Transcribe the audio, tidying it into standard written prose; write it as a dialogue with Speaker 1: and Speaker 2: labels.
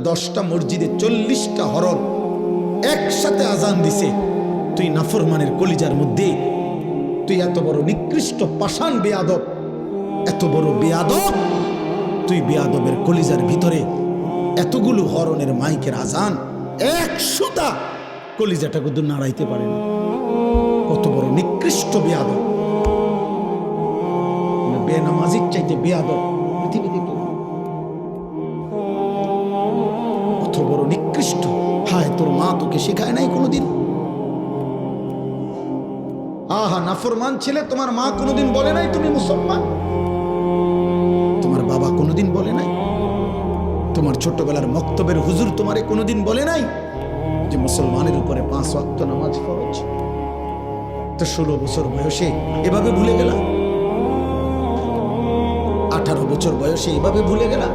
Speaker 1: 10টা মসজিদে 40টা হরন একসাথে আজান দিছে, তুই নাফরমানের কলিজার মধ্যে তুই এত বড় নিকৃষ্ট পাষাণ বেয়াদব, এত বড় বেয়াদব, তুই বেয়াদবের কলিজার ভিতরে এতগুলো হরনের মাইকের আজান 100টা কলিজাটা কিন্তু নাড়াইতে পারে না। কত বড় নিকৃষ্ট বেয়াদব, বেনামাজির চাইতে বেয়াদব পৃথিবীতে কেউ। কত বড় নিকৃষ্ট। হায়, তোর মা তোকে শেখায় নাই কোনোদিন? আহা, নাফরমান ছেলে, তোমার মা কোনোদিন বলে নাই তুমি মুসলমান? তোমার বাবা কোনোদিন বলে নাই? তোমার ছোটবেলার মক্তবের হুজুর তোমারে কোনোদিন বলে নাই যে মুসলমানের উপরে 5 ওয়াক্ত নামাজ ফরজ? তো 16 বছর বয়সে এভাবে ভুলে গেলা, 18 বছর বয়সে এভাবে ভুলে গেলা।